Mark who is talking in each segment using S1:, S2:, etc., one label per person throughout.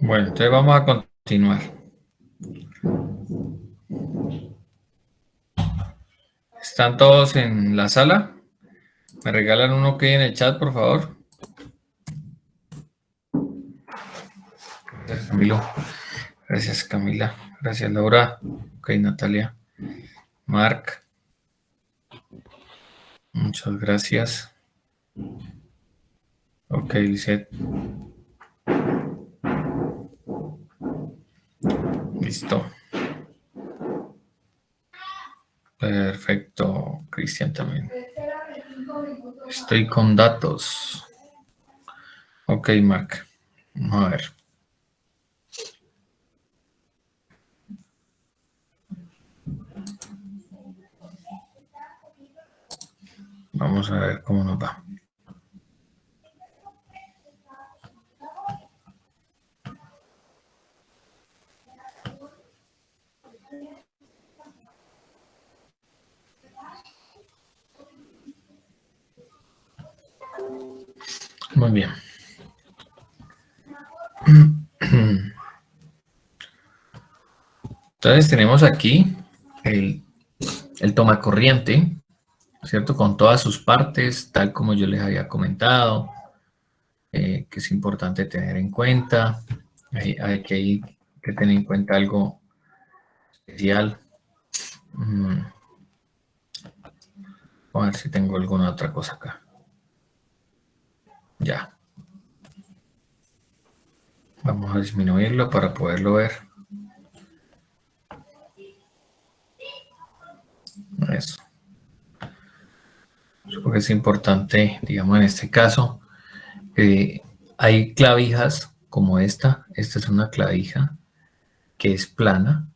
S1: Bueno, entonces vamos a continuar. ¿Están todos en la sala? ¿Me regalan uno que hay en el chat, por favor? Gracias, Camilo. Gracias, Camila. Gracias, Laura. Ok, Natalia. Marc. Muchas gracias. Ok, Lisette. Listo. Perfecto. Cristian también. Estoy con datos. Ok, Marc. Vamos a ver. Vamos a ver cómo nos va. Muy bien. Entonces tenemos aquí el tomacorriente, ¿cierto? Con todas sus partes, tal como yo les había comentado, que es importante tener en cuenta. Hay que tener en cuenta algo especial. A ver si tengo alguna otra cosa acá. Ya. Vamos a disminuirlo para poderlo ver. Eso. Porque es importante, digamos, en este caso, hay clavijas como esta. Esta es una clavija que es plana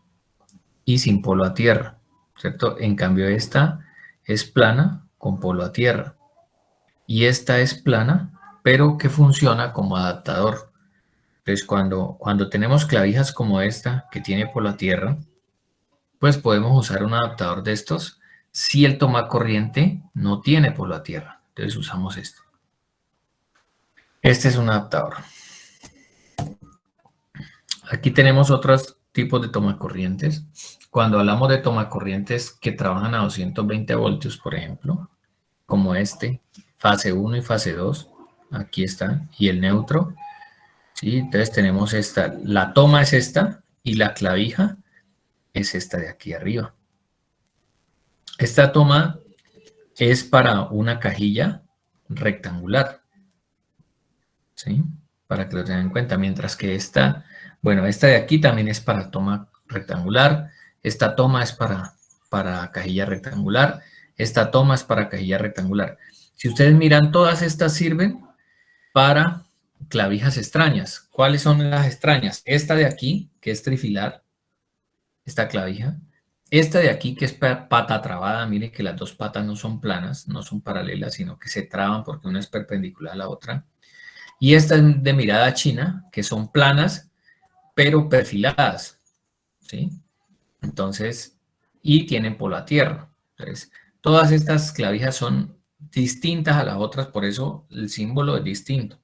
S1: y sin polo a tierra, ¿cierto? En cambio, esta es plana con polo a tierra. Y esta es plana, pero que funciona como adaptador. Entonces, cuando tenemos clavijas como esta, que tiene polo a tierra, pues podemos usar un adaptador de estos si el tomacorriente no tiene polo a tierra. Entonces usamos este. Este es un adaptador. Aquí tenemos otros tipos de tomacorrientes. Cuando hablamos de tomacorrientes que trabajan a 220 voltios, por ejemplo, como este, fase 1 y fase 2, aquí está, y el neutro, ¿sí? Entonces tenemos esta, la toma es esta y la clavija es esta de aquí arriba. Esta toma es para una cajilla rectangular, ¿sí? Para que lo tengan en cuenta, mientras que esta, bueno, esta de aquí también es para toma rectangular, esta toma es para cajilla rectangular, esta toma es para cajilla rectangular. Si ustedes miran, todas estas sirven para clavijas extrañas. ¿Cuáles son las extrañas? Esta de aquí, que es trifilar, esta clavija. Esta de aquí, que es pata trabada, miren que las dos patas no son planas, no son paralelas, sino que se traban porque una es perpendicular a la otra. Y esta es de mirada china, que son planas, pero perfiladas, ¿sí? Entonces, y tienen polo a tierra. Entonces, todas estas clavijas son distintas a las otras, por eso el símbolo es distinto.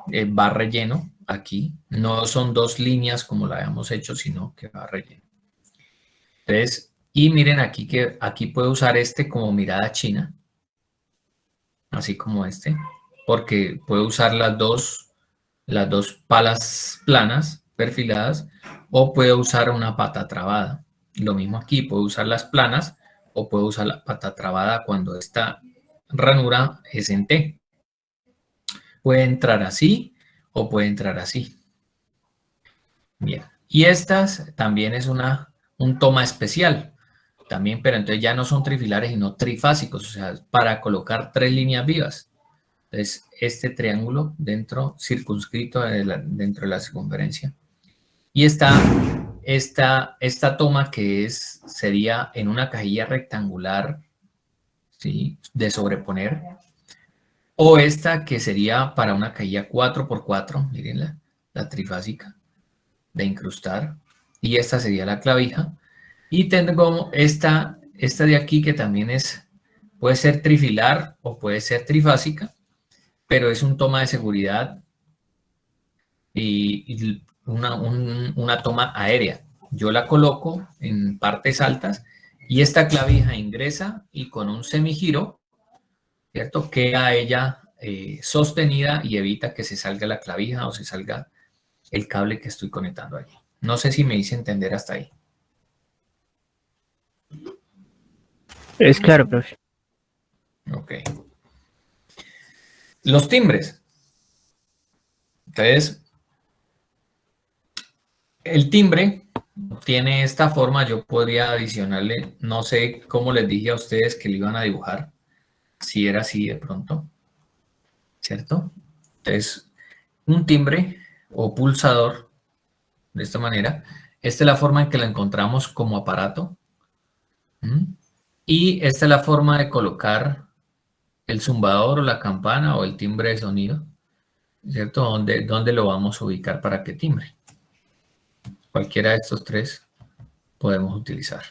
S1: Va relleno aquí, no son dos líneas como la habíamos hecho, sino que va relleno. Entonces, y miren aquí que aquí puedo usar este como mirada china, así como este, porque puedo usar las dos palas planas, perfiladas, o puedo usar una pata trabada. Lo mismo aquí, puedo usar las planas o puedo usar la pata trabada cuando esta ranura es en T. Puede entrar así o puede entrar así. Bien. Y estas también es un toma especial. También, pero entonces ya no son trifilares, sino trifásicos, o sea, para colocar tres líneas vivas. Entonces, este triángulo dentro, circunscrito dentro de la circunferencia. Y esta toma que sería en una cajilla rectangular, ¿sí? De sobreponer, o esta que sería para una cajilla 4x4, miren la trifásica, de incrustar, y esta sería la clavija. Y tengo esta de aquí que también puede ser trifilar o puede ser trifásica, pero es un toma de seguridad y una toma aérea. Yo la coloco en partes altas y esta clavija ingresa y con un semigiro, ¿cierto? Queda ella sostenida y evita que se salga la clavija o se salga el cable que estoy conectando allí. No sé si me hice entender hasta ahí.
S2: Es claro, profe.
S1: Ok. Los timbres. Entonces, el timbre tiene esta forma. Yo podría adicionarle, no sé cómo les dije a ustedes que lo iban a dibujar, si era así de pronto, ¿cierto? Entonces, un timbre o pulsador, de esta manera. Esta es la forma en que lo encontramos como aparato. Y esta es la forma de colocar el zumbador o la campana o el timbre de sonido, ¿cierto? ¿Dónde lo vamos a ubicar para que timbre? Cualquiera de estos tres podemos utilizar.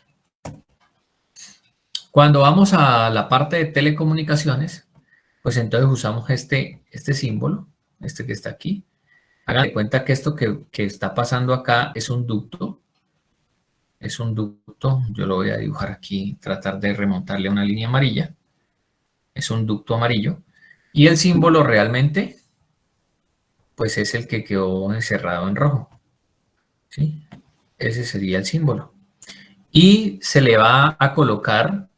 S1: Cuando vamos a la parte de telecomunicaciones, pues entonces usamos este símbolo, este que está aquí. Hagan de cuenta que esto que está pasando acá es un ducto. Es un ducto, yo lo voy a dibujar aquí, tratar de remontarle una línea amarilla. Es un ducto amarillo. Y el símbolo realmente, pues es el que quedó encerrado en rojo. ¿Sí? Ese sería el símbolo. Y se le va a colocar,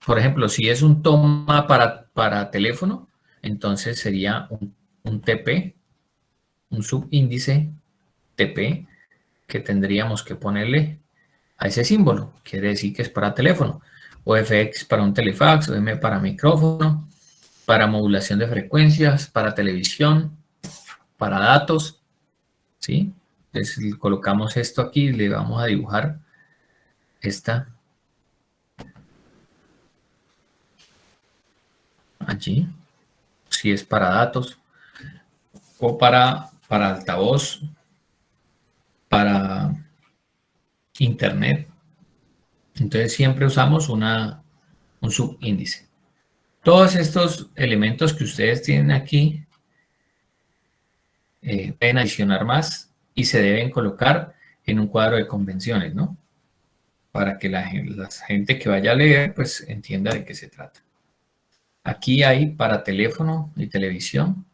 S1: por ejemplo, si es un toma para teléfono, entonces sería un TP, un subíndice TP, que tendríamos que ponerle a ese símbolo. Quiere decir que es para teléfono. O FX para un telefax, o M para micrófono, para modulación de frecuencias, para televisión, para datos, ¿sí? Entonces colocamos esto aquí y le vamos a dibujar esta allí, si es para datos, o para altavoz, para internet. Entonces siempre usamos un subíndice. Todos estos elementos que ustedes tienen aquí pueden adicionar más y se deben colocar en un cuadro de convenciones, ¿no? Para que la gente que vaya a leer, pues entienda de qué se trata. Aquí hay para teléfono y televisión,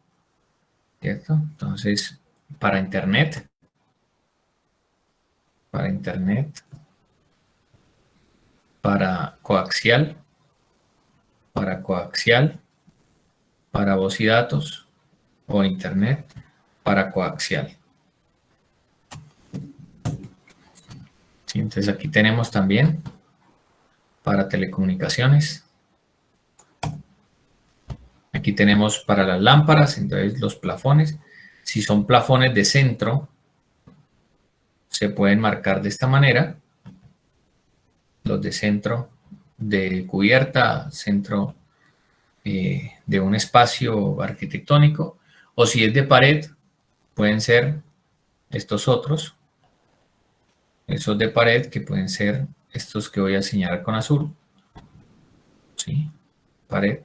S1: ¿cierto? Entonces, para internet, para coaxial, para voz y datos, o internet, para coaxial. ¿Sí? Entonces aquí tenemos también para telecomunicaciones. Aquí tenemos para las lámparas, entonces los plafones. Si son plafones de centro, se pueden marcar de esta manera. Los de centro de cubierta, centro de un espacio arquitectónico. O si es de pared, pueden ser estos otros. Esos de pared que pueden ser estos que voy a señalar con azul. ¿Sí? Pared.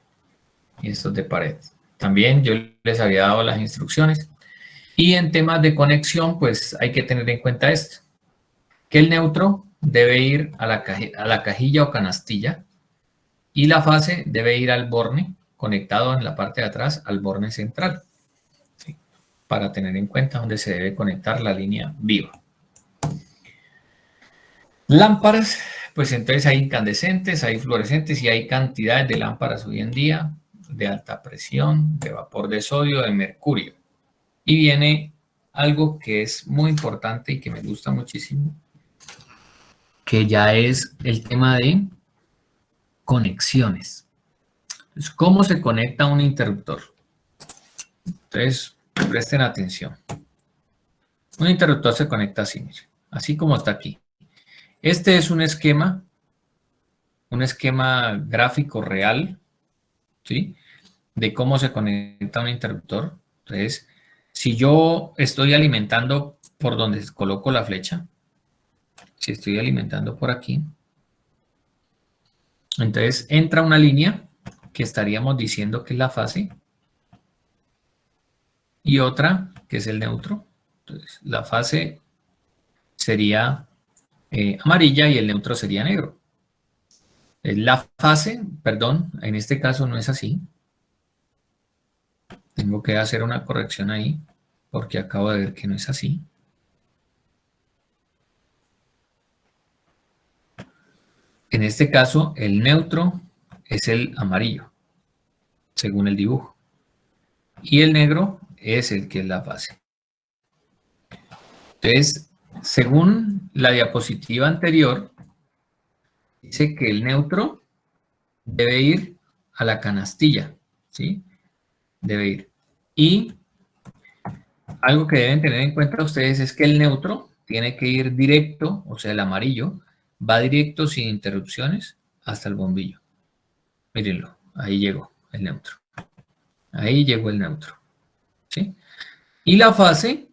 S1: Y estos de pared. También yo les había dado las instrucciones. Y en temas de conexión, pues hay que tener en cuenta esto. Que el neutro debe ir a la cajilla o canastilla. Y la fase debe ir al borne, conectado en la parte de atrás al borne central. ¿Sí? Para tener en cuenta dónde se debe conectar la línea viva. Lámparas, pues entonces hay incandescentes, hay fluorescentes y hay cantidades de lámparas hoy en día de alta presión, de vapor de sodio, de mercurio. Y viene algo que es muy importante y que me gusta muchísimo, que ya es el tema de conexiones. Entonces, ¿cómo se conecta un interruptor? Entonces, presten atención. Un interruptor se conecta así, miren, así como está aquí. Este es un esquema gráfico real, ¿sí? De cómo se conecta un interruptor. Entonces, si yo estoy alimentando por donde coloco la flecha, si estoy alimentando por aquí, entonces entra una línea que estaríamos diciendo que es la fase y otra que es el neutro. Entonces, la fase sería amarilla y el neutro sería negro. La fase, perdón, en este caso no es así. Tengo que hacer una corrección ahí, porque acabo de ver que no es así. En este caso, el neutro es el amarillo, según el dibujo. Y el negro es el que es la fase. Entonces, según la diapositiva anterior, dice que el neutro debe ir a la canastilla, ¿sí? Debe ir. Y algo que deben tener en cuenta ustedes es que el neutro tiene que ir directo, o sea, el amarillo, va directo sin interrupciones hasta el bombillo. Mírenlo, ahí llegó el neutro. Ahí llegó el neutro, ¿sí? Y la fase,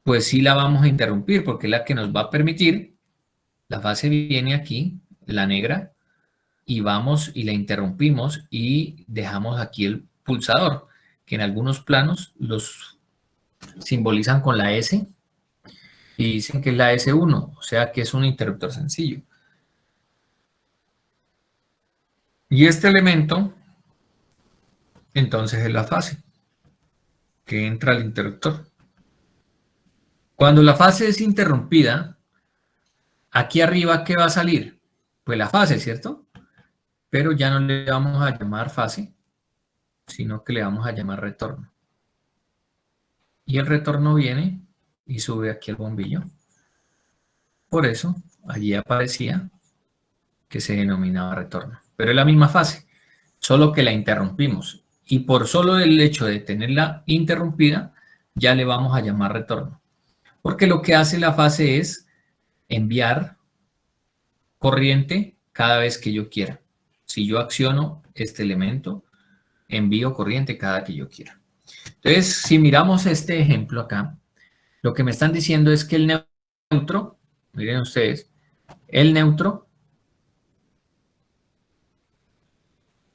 S1: pues sí la vamos a interrumpir porque es la que nos va a permitir, la fase viene aquí, la negra, y vamos y la interrumpimos y dejamos aquí el pulsador, que en algunos planos los simbolizan con la S y dicen que es la S1, o sea que es un interruptor sencillo. Y este elemento, entonces es la fase que entra al interruptor. Cuando la fase es interrumpida, aquí arriba, ¿qué va a salir? Pues la fase, ¿cierto? Pero ya no le vamos a llamar fase, sino que le vamos a llamar retorno. Y el retorno viene y sube aquí el bombillo. Por eso, allí aparecía que se denominaba retorno. Pero es la misma fase, solo que la interrumpimos. Y por solo el hecho de tenerla interrumpida, ya le vamos a llamar retorno. Porque lo que hace la fase es enviar corriente cada vez que yo quiera. Si yo acciono este elemento, envío corriente cada que yo quiera. Entonces, si miramos este ejemplo acá, lo que me están diciendo es que el neutro, miren ustedes, el neutro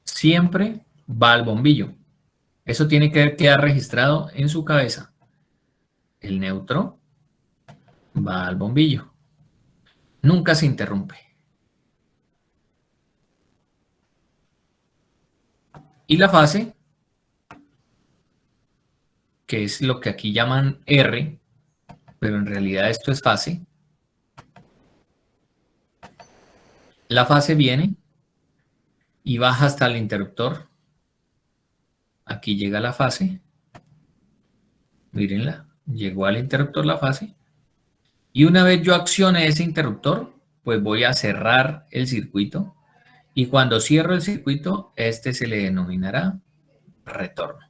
S1: siempre va al bombillo. Eso tiene que quedar registrado en su cabeza. El neutro va al bombillo. Nunca se interrumpe. Y la fase, que es lo que aquí llaman R, pero en realidad esto es fase. La fase viene y baja hasta el interruptor. Aquí llega la fase. Mírenla, llegó al interruptor la fase. Y una vez yo accione ese interruptor, pues voy a cerrar el circuito. Y cuando cierro el circuito, este se le denominará retorno.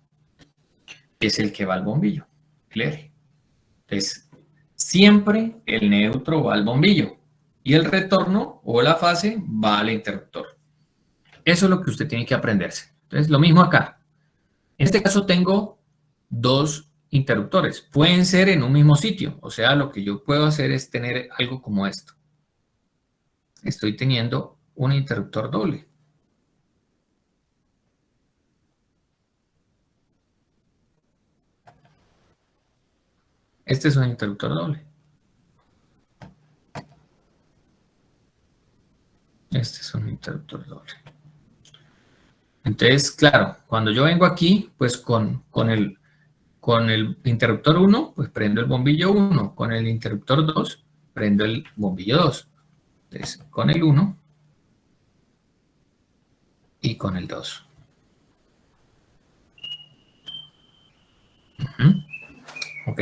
S1: Es el que va al bombillo. Clear. Entonces, siempre el neutro va al bombillo. Y el retorno o la fase va al interruptor. Eso es lo que usted tiene que aprenderse. Entonces, lo mismo acá. En este caso tengo dos interruptores. Pueden ser en un mismo sitio. O sea, lo que yo puedo hacer es tener algo como esto. Estoy teniendo un interruptor doble. Este es un interruptor doble. Este es un interruptor doble. Entonces, claro, cuando yo vengo aquí, pues con el interruptor 1, pues prendo el bombillo 1. Con el interruptor 2, prendo el bombillo 2. Entonces, con el 1 y con el 2. Ok.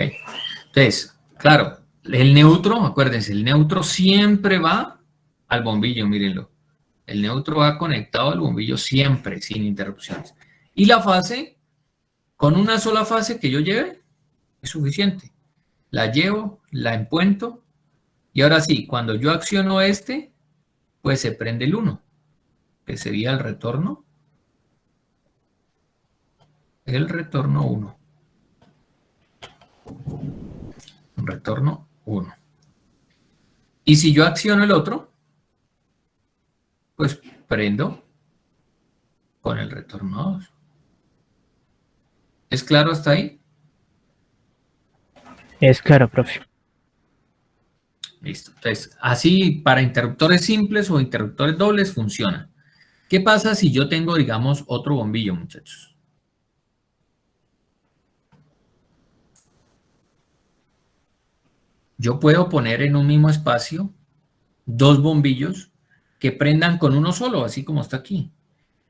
S1: Entonces, claro, el neutro, acuérdense, el neutro siempre va al bombillo, mírenlo. El neutro va conectado al bombillo siempre, sin interrupciones. Y la fase, con una sola fase que yo lleve, es suficiente. La llevo, la empuento, y ahora sí, cuando yo acciono este, pues se prende el 1, que sería el retorno. El retorno 1. Retorno 1. Y si yo acciono el otro, pues prendo con el retorno 2. ¿Es claro hasta ahí?
S2: Es claro, profe.
S1: Listo. Entonces, así para interruptores simples o interruptores dobles funciona. ¿Qué pasa si yo tengo, digamos, otro bombillo, muchachos? Yo puedo poner en un mismo espacio dos bombillos que prendan con uno solo, así como está aquí.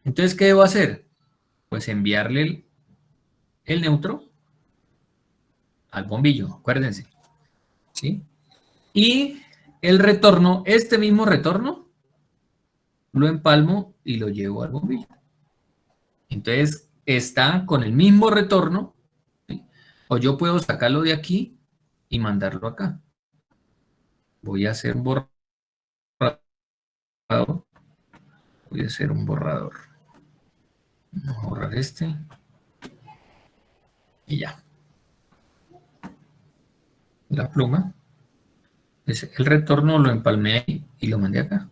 S1: Entonces, ¿qué debo hacer? Pues enviarle el neutro al bombillo, acuérdense, ¿sí? Y el retorno, este mismo retorno, lo empalmo y lo llevo al bombillo. Entonces, está con el mismo retorno, ¿sí? O yo puedo sacarlo de aquí y mandarlo acá. Voy a hacer un borrador. Voy a hacer un borrador. Vamos a borrar este. Y ya. La pluma. El retorno lo empalmé ahí y lo mandé acá.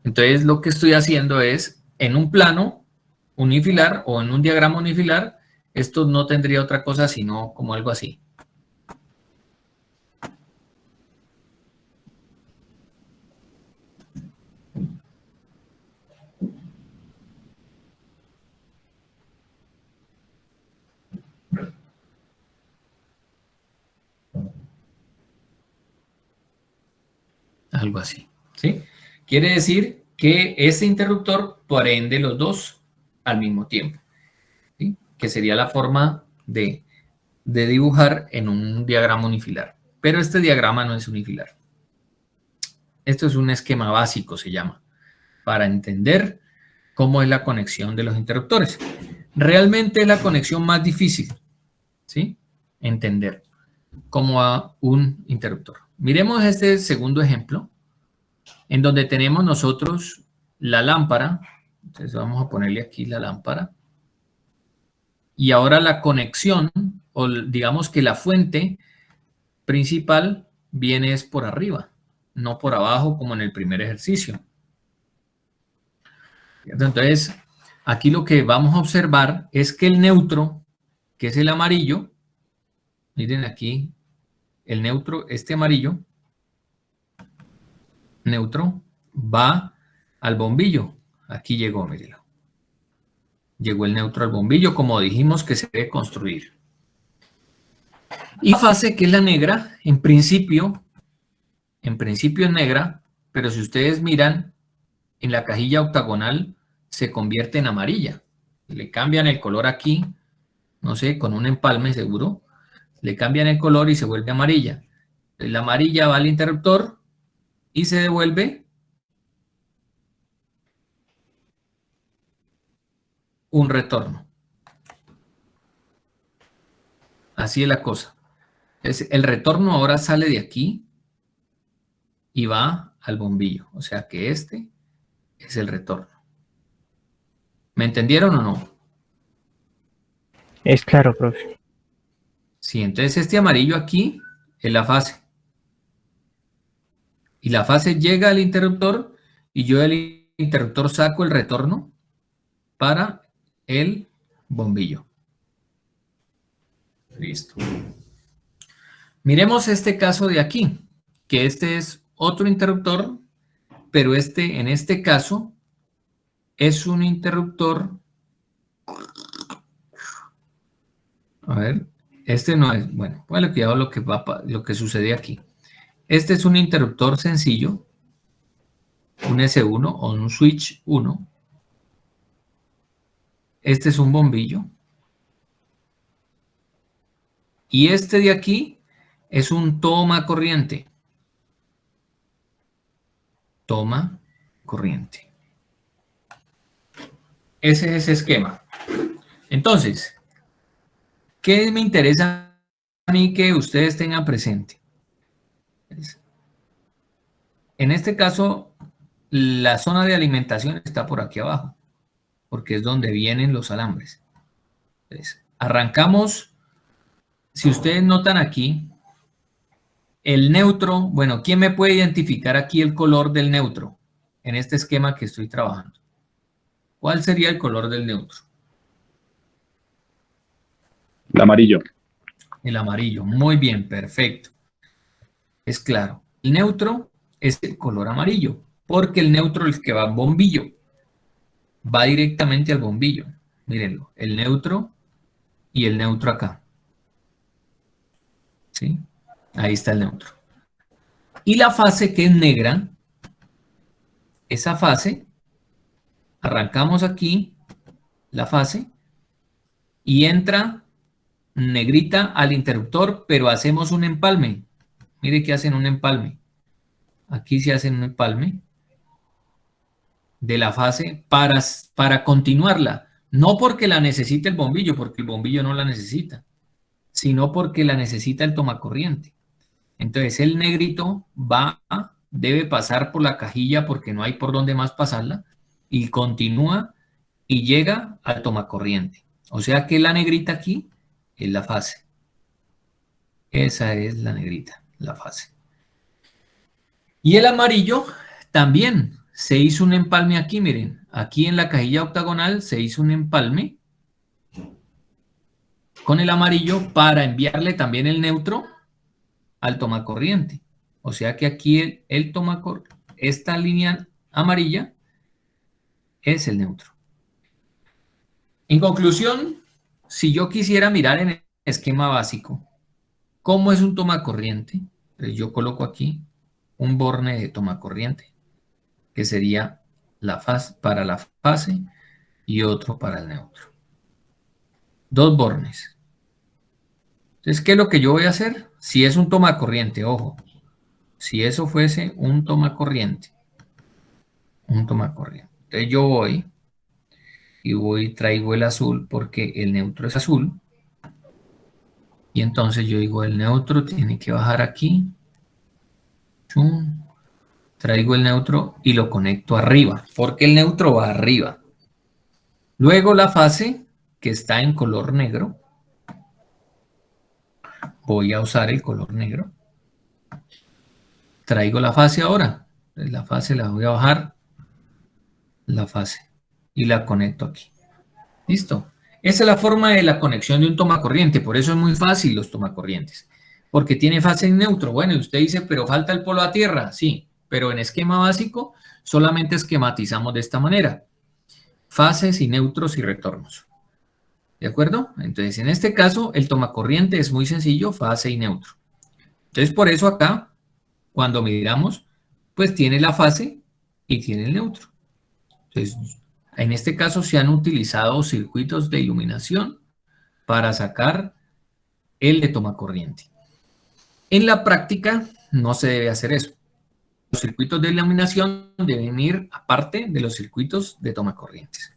S1: Entonces, lo que estoy haciendo es, en un plano unifilar o en un diagrama unifilar, esto no tendría otra cosa sino como algo así. Algo así, ¿sí? Quiere decir que ese interruptor prende los dos al mismo tiempo, ¿sí? Que sería la forma de dibujar en un diagrama unifilar. Pero este diagrama no es unifilar. Esto es un esquema básico, se llama, para entender cómo es la conexión de los interruptores. Realmente es la conexión más difícil, ¿sí? Entender cómo va un interruptor. Miremos este segundo ejemplo, en donde tenemos nosotros la lámpara. Entonces vamos a ponerle aquí la lámpara. Y ahora la conexión, o digamos que la fuente principal viene es por arriba, no por abajo como en el primer ejercicio. Entonces, aquí lo que vamos a observar es que el neutro, que es el amarillo, miren aquí, el neutro, este amarillo, neutro, va al bombillo. Aquí llegó, mírenlo. Llegó el neutro al bombillo, como dijimos que se debe construir. Y la fase, que es la negra, en principio es negra, pero si ustedes miran, en la cajilla octagonal se convierte en amarilla. Le cambian el color aquí, no sé, con un empalme seguro, le cambian el color y se vuelve amarilla. La amarilla va al interruptor y se devuelve un retorno. Así es la cosa. El retorno ahora sale de aquí y va al bombillo. O sea que este es el retorno. ¿Me entendieron o no?
S2: Es claro, profe.
S1: Sí, entonces este amarillo aquí es la fase. Y la fase llega al interruptor y yo del interruptor saco el retorno para el bombillo. Listo. Miremos este caso de aquí, que este es otro interruptor, pero en este caso es un interruptor. A ver, este no es, bueno, póngale cuidado lo que sucede aquí. Este es un interruptor sencillo, un S1 o un switch 1. Este es un bombillo. Y este de aquí es un toma corriente. Toma corriente. Ese es ese esquema. Entonces, ¿qué me interesa a mí que ustedes tengan presente? En este caso, la zona de alimentación está por aquí abajo, porque es donde vienen los alambres. Entonces, arrancamos, si ustedes notan aquí, el neutro, bueno, ¿quién me puede identificar aquí el color del neutro en este esquema que estoy trabajando? ¿Cuál sería el color del neutro?
S3: El amarillo.
S1: El amarillo. Muy bien, perfecto. Es claro. El neutro es el color amarillo, porque el neutro es el que va al bombillo. Va directamente al bombillo. Mírenlo, el neutro y el neutro acá. ¿Sí? Ahí está el neutro. Y la fase que es negra, esa fase, arrancamos aquí la fase y entra negrita al interruptor, pero hacemos un empalme. Mire que hacen un empalme. Aquí se hace un empalme de la fase para continuarla. No porque la necesite el bombillo, porque el bombillo no la necesita, sino porque la necesita el tomacorriente. Entonces el negrito debe pasar por la cajilla porque no hay por dónde más pasarla y continúa y llega al tomacorriente. O sea que la negrita aquí es la fase. Esa es la negrita, la fase. Y el amarillo también se hizo un empalme aquí, miren. Aquí en la cajilla octagonal se hizo un empalme con el amarillo para enviarle también el neutro al tomacorriente. O sea que aquí esta línea amarilla es el neutro. En conclusión, si yo quisiera mirar en el esquema básico, ¿cómo es un tomacorriente? Pues yo coloco aquí un borne de tomacorriente, que sería la fase, para la fase y otro para el neutro. Dos bornes. Entonces, ¿qué es lo que yo voy a hacer? Si es un tomacorriente, ojo, si eso fuese un tomacorriente, entonces yo voy y traigo el azul porque el neutro es azul. Y entonces yo digo, el neutro tiene que bajar aquí. Chum. Traigo el neutro y lo conecto arriba, porque el neutro va arriba. Luego la fase, que está en color negro, voy a usar el color negro. Traigo la fase ahora. La fase la voy a bajar, la fase, y la conecto aquí. ¿Listo? Esa es la forma de la conexión de un tomacorriente. Por eso es muy fácil los tomacorrientes. Porque tiene fase en neutro. Bueno, y usted dice, pero falta el polo a tierra. Sí, pero en esquema básico solamente esquematizamos de esta manera. Fases y neutros y retornos. ¿De acuerdo? Entonces, en este caso, el tomacorriente es muy sencillo, fase y neutro. Entonces, por eso acá, cuando miramos, pues tiene la fase y tiene el neutro. Entonces, en este caso se han utilizado circuitos de iluminación para sacar el de tomacorriente. En la práctica no se debe hacer eso. Los circuitos de iluminación deben ir aparte de los circuitos de tomacorrientes.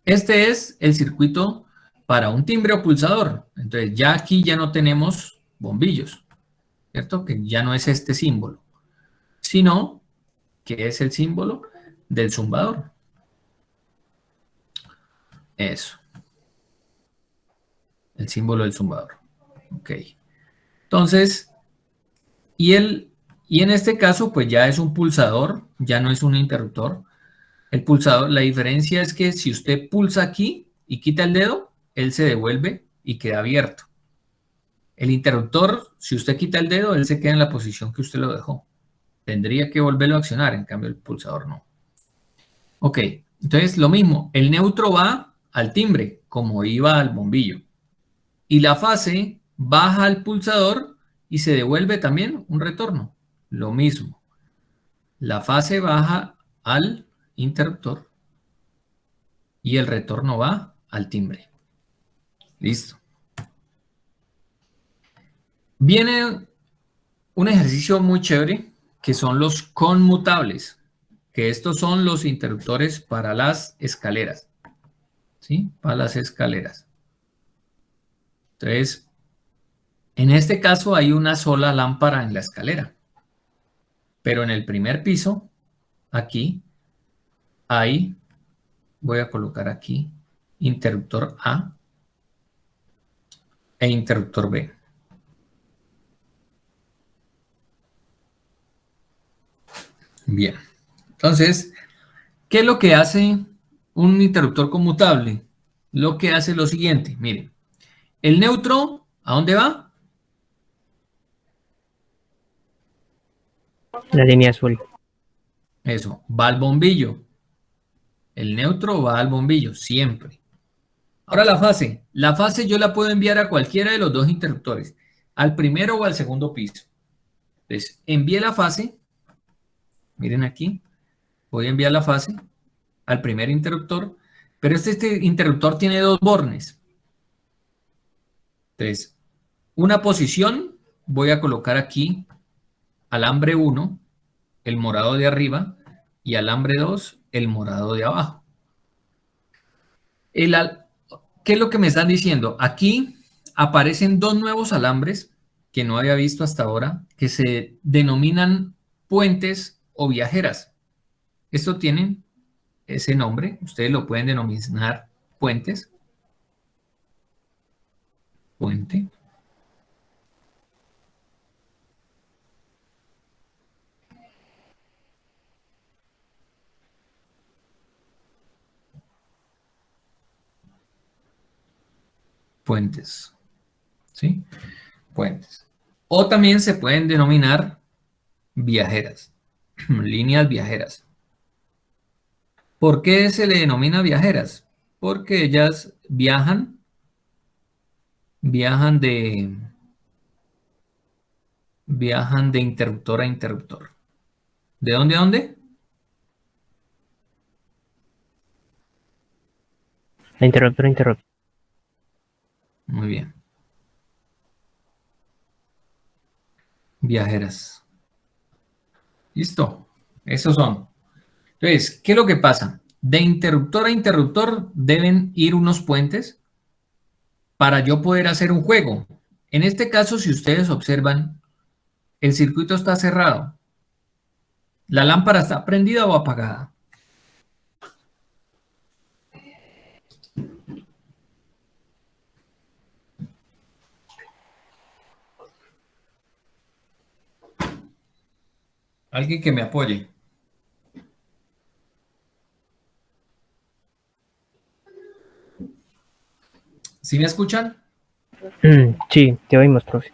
S1: Este es el circuito para un timbre o pulsador. Entonces ya aquí ya no tenemos bombillos, ¿cierto? Que ya no es este símbolo, sino que es el símbolo del zumbador. Eso. El símbolo del zumbador. Ok. Entonces, y en este caso, pues ya es un pulsador, ya no es un interruptor. El pulsador, la diferencia es que si usted pulsa aquí y quita el dedo, él se devuelve y queda abierto. El interruptor, si usted quita el dedo, él se queda en la posición que usted lo dejó. Tendría que volverlo a accionar, en cambio el pulsador no. Ok, entonces lo mismo, el neutro va al timbre, como iba al bombillo. Y la fase baja al pulsador y se devuelve también un retorno. Lo mismo. La fase baja al interruptor y el retorno va al timbre. Listo. Viene un ejercicio muy chévere que son los conmutables, que estos son los interruptores para las escaleras. ¿Sí? Para las escaleras. Entonces, en este caso hay una sola lámpara en la escalera. Pero en el primer piso, aquí, voy a colocar aquí, interruptor A e interruptor B. Bien. Entonces, ¿qué es lo que hace un interruptor conmutable? lo que hace es lo siguiente, miren, el neutro, ¿a dónde va?
S2: La línea azul.
S1: Eso, va al bombillo. El neutro va al bombillo, siempre. Ahora la fase yo la puedo enviar a cualquiera de los dos interruptores, al primero o al segundo piso. Entonces, envié la fase, miren aquí, voy a enviar la fase al primer interruptor, pero este interruptor tiene dos bornes. Entonces, una posición, voy a colocar aquí alambre 1, el morado de arriba, y alambre 2, el morado de abajo. ¿Qué es lo que me están diciendo? Aquí aparecen dos nuevos alambres que no había visto hasta ahora, que se denominan puentes o viajeras. Esto tienen ese nombre, ustedes lo pueden denominar puentes. Puente. Puentes. ¿Sí? Puentes. O también se pueden denominar viajeras, líneas viajeras. ¿Por qué se le denomina viajeras? Porque ellas viajan de interruptor a interruptor. ¿De dónde a dónde?
S2: La interruptor, interruptor.
S1: Muy bien. Viajeras. Listo. Esos son. Entonces, ¿qué es lo que pasa? De interruptor a interruptor deben ir unos puentes para yo poder hacer un juego. En este caso, si ustedes observan, el circuito está cerrado. ¿La lámpara está prendida o apagada? Alguien que me apoye. ¿Sí me escuchan?
S2: Sí, te oímos, profe.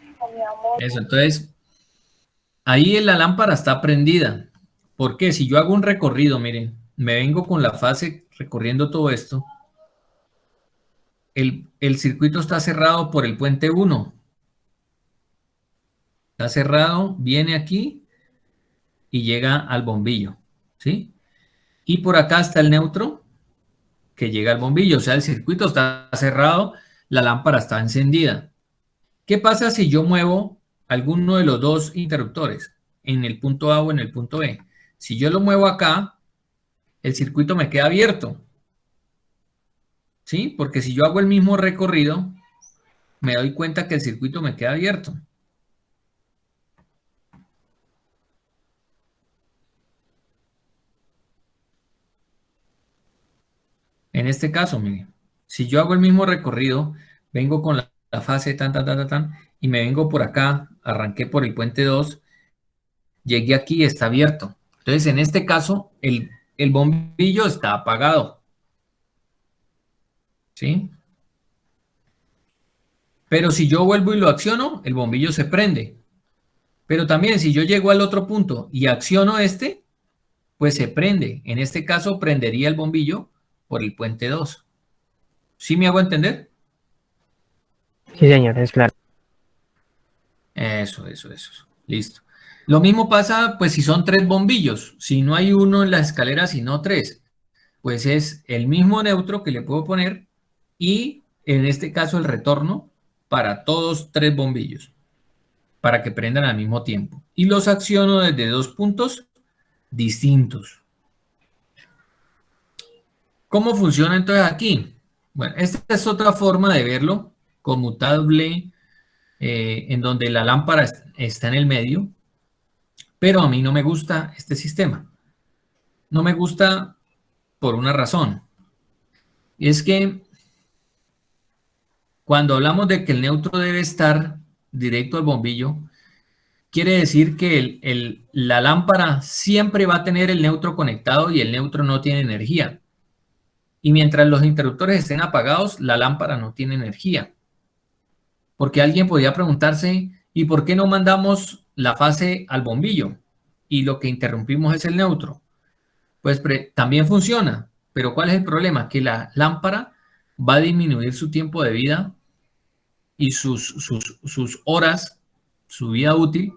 S1: Eso, entonces, ahí la lámpara está prendida. ¿Por qué? Si yo hago un recorrido, miren, me vengo con la fase recorriendo todo esto, el circuito está cerrado por el puente 1. Está cerrado, viene aquí y llega al bombillo, ¿sí? Y por acá está el neutro que llega al bombillo, o sea, el circuito está cerrado, la lámpara está encendida. ¿Qué pasa si yo muevo alguno de los dos interruptores en el punto A o en el punto B? Si yo lo muevo acá, el circuito me queda abierto, ¿sí? Porque si yo hago el mismo recorrido, me doy cuenta que el circuito me queda abierto. En este caso, miren, si yo hago el mismo recorrido, vengo con la fase tan, y me vengo por acá, arranqué por el puente 2, llegué aquí y está abierto. Entonces, en este caso, el bombillo está apagado, ¿sí? Pero si yo vuelvo y lo acciono, el bombillo se prende. Pero también si yo llego al otro punto y acciono este, pues se prende. En este caso, prendería el bombillo por el puente 2. ¿Sí me hago entender?
S2: Sí, señor, es claro.
S1: Eso. Listo. Lo mismo pasa, pues, si son tres bombillos. Si no hay uno en la escalera, sino tres, pues es el mismo neutro que le puedo poner y, en este caso, el retorno para todos tres bombillos, para que prendan al mismo tiempo. Y los acciono desde dos puntos distintos. ¿Cómo funciona entonces aquí? Bueno, esta es otra forma de verlo, conmutable, en donde la lámpara está en el medio, pero a mí no me gusta este sistema. No me gusta por una razón. Y es que cuando hablamos de que el neutro debe estar directo al bombillo, quiere decir que la lámpara siempre va a tener el neutro conectado y el neutro no tiene energía. Y mientras los interruptores estén apagados, la lámpara no tiene energía. Porque alguien podría preguntarse, ¿y por qué no mandamos la fase al bombillo? Y lo que interrumpimos es el neutro. Pues también funciona, pero ¿cuál es el problema? Que la lámpara va a disminuir su tiempo de vida y sus horas, su vida útil,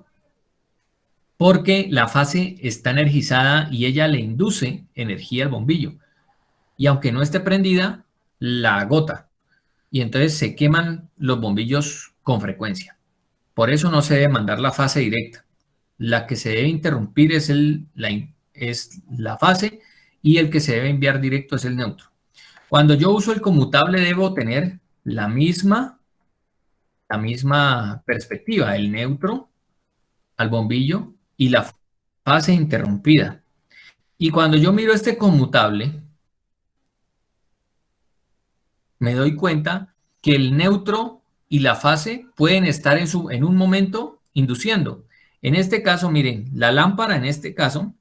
S1: porque la fase está energizada y ella le induce energía al bombillo. Y aunque no esté prendida, la agota. Y entonces se queman los bombillos con frecuencia. Por eso no se debe mandar la fase directa. La que se debe interrumpir es la fase y el que se debe enviar directo es el neutro. Cuando yo uso el conmutable debo tener la misma perspectiva, el neutro al bombillo y la fase interrumpida. Y cuando yo miro este conmutable, me doy cuenta que el neutro y la fase pueden estar en un momento induciendo. En este caso, miren, la lámpara en este caso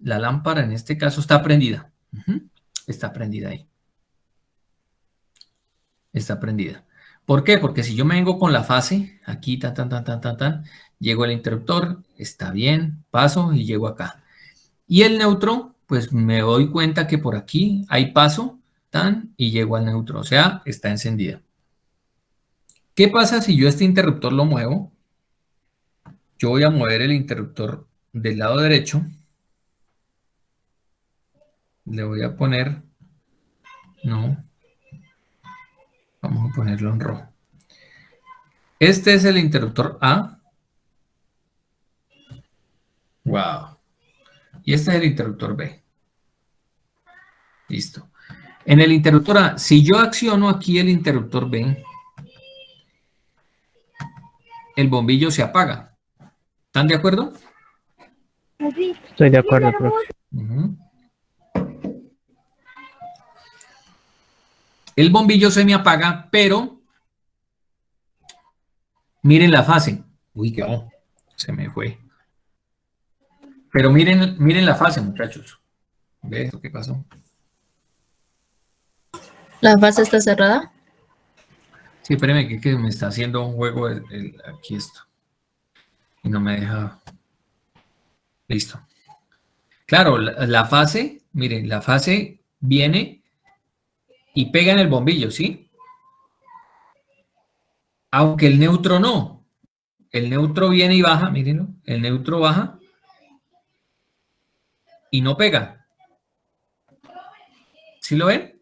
S1: está prendida. Está prendida ahí. Está prendida. ¿Por qué? Porque si yo me vengo con la fase, aquí, llego al interruptor, está bien, paso y llego acá. Y el neutro, pues me doy cuenta que por aquí hay paso, y llego al neutro, o sea, está encendida. ¿Qué pasa si yo este interruptor lo muevo? Yo voy a mover el interruptor del lado derecho. Le voy a poner, no, vamos a ponerlo en rojo. Este es el interruptor A. Wow. Y este es el interruptor B. Listo. En el interruptor A, si yo acciono aquí el interruptor B, el bombillo se apaga. ¿Están de acuerdo?
S2: Estoy de acuerdo, profe.
S1: El bombillo se me apaga, pero miren la fase. Uy, qué oh, se me fue. Pero miren la fase, muchachos. ¿Ves lo que pasó?
S3: ¿La fase está cerrada?
S1: Sí, espéreme, que me está haciendo un juego aquí esto. Y no me deja. Listo. Claro, la fase, miren, la fase viene y pega en el bombillo, ¿sí? Aunque el neutro no. El neutro viene y baja, mírenlo. El neutro baja y no pega. ¿Sí lo ven?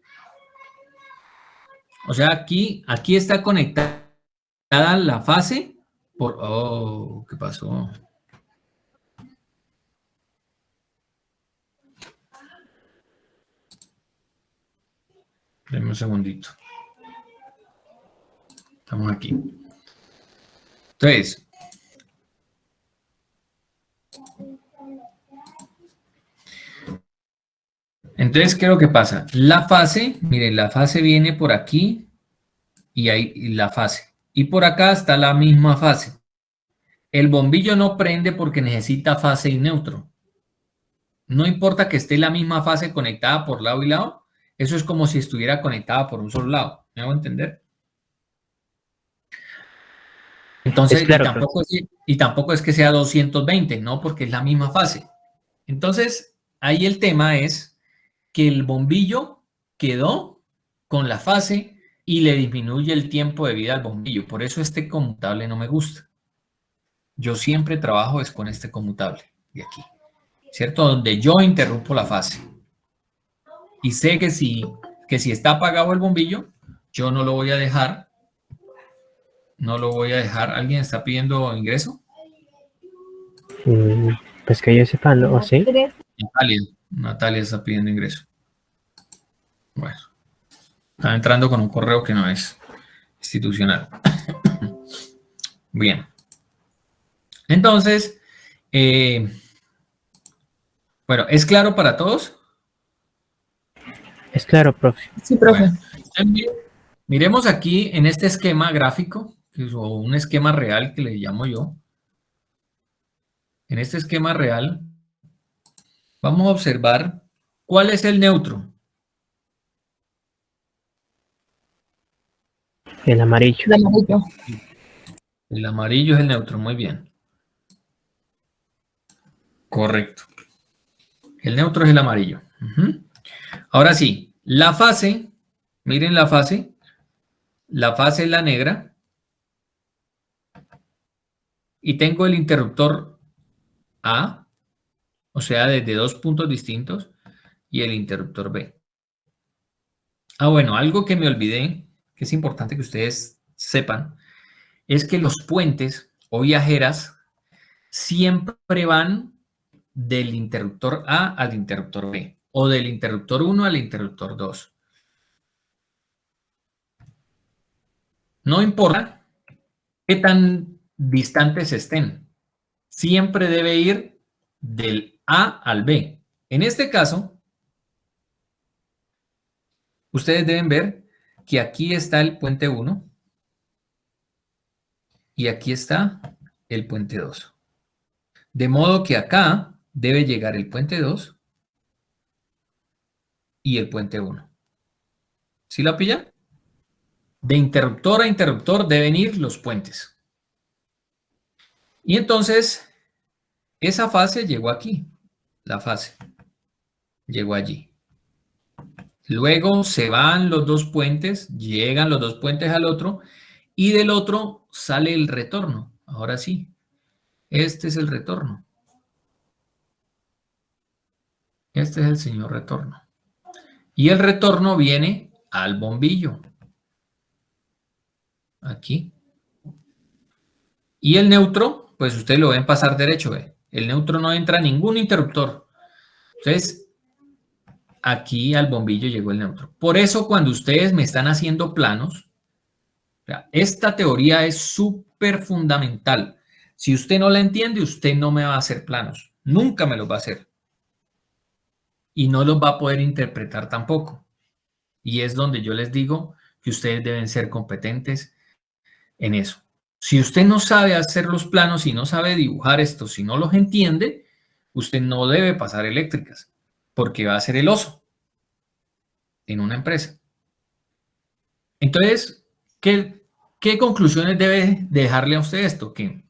S1: O sea, aquí está conectada la fase por... Oh, ¿qué pasó? Denme un segundito. Estamos aquí. Entonces, ¿qué es lo que pasa? La fase, miren, la fase viene por aquí y ahí la fase. Y por acá está la misma fase. El bombillo no prende porque necesita fase y neutro. No importa que esté la misma fase conectada por lado y lado, eso es como si estuviera conectada por un solo lado. ¿Me hago entender? Entonces,
S2: claro,
S1: y tampoco es que sea 220, ¿no? Porque es la misma fase. Entonces, ahí el tema es que el bombillo quedó con la fase y le disminuye el tiempo de vida al bombillo. Por eso este conmutable no me gusta. Yo siempre trabajo es con este conmutable de aquí, ¿cierto? Donde yo interrumpo la fase. Y sé que si está apagado el bombillo, yo no lo voy a dejar. No lo voy a dejar. ¿Alguien está pidiendo ingreso?
S2: Pues que yo sepa, ¿no? ¿O sí?
S1: Natalia está pidiendo ingreso. Bueno, está entrando con un correo que no es institucional. Bien. Entonces, bueno, ¿es claro para todos?
S2: Es claro, profe.
S3: Sí, profe.
S1: Bueno, miremos aquí en este esquema gráfico, o un esquema real que le llamo yo. En este esquema real, vamos a observar cuál es el neutro.
S2: El amarillo.
S3: El amarillo.
S1: El amarillo es el neutro, muy bien. Correcto. El neutro es el amarillo. Ahora sí, la fase, miren la fase es la negra. Y tengo el interruptor A, o sea, desde dos puntos distintos, y el interruptor B. Ah, bueno, algo que me olvidé, que es importante que ustedes sepan, es que los puentes o viajeras siempre van del interruptor A al interruptor B, o del interruptor 1 al interruptor 2. No importa qué tan distantes estén, siempre debe ir del A al B. En este caso, ustedes deben ver que aquí está el puente 1 y aquí está el puente 2. De modo que acá debe llegar el puente 2 y el puente 1. ¿Sí la pillan? De interruptor a interruptor deben ir los puentes. Y entonces, esa fase llegó aquí. La fase llegó allí. Luego se van los dos puentes, llegan los dos puentes al otro, y del otro sale el retorno. Ahora sí, este es el retorno. Este es el señor retorno. Y el retorno viene al bombillo. Aquí. Y el neutro, pues ustedes lo ven pasar derecho, ¿ve? El neutro no entra ningún interruptor. Entonces, aquí al bombillo llegó el neutro. Por eso cuando ustedes me están haciendo planos, esta teoría es súper fundamental. Si usted no la entiende, usted no me va a hacer planos. Nunca me los va a hacer. Y no los va a poder interpretar tampoco. Y es donde yo les digo que ustedes deben ser competentes en eso. Si usted no sabe hacer los planos y no sabe dibujar esto, si no los entiende, usted no debe pasar eléctricas, porque va a ser el oso en una empresa. Entonces, ¿qué conclusiones debe dejarle a usted esto? Que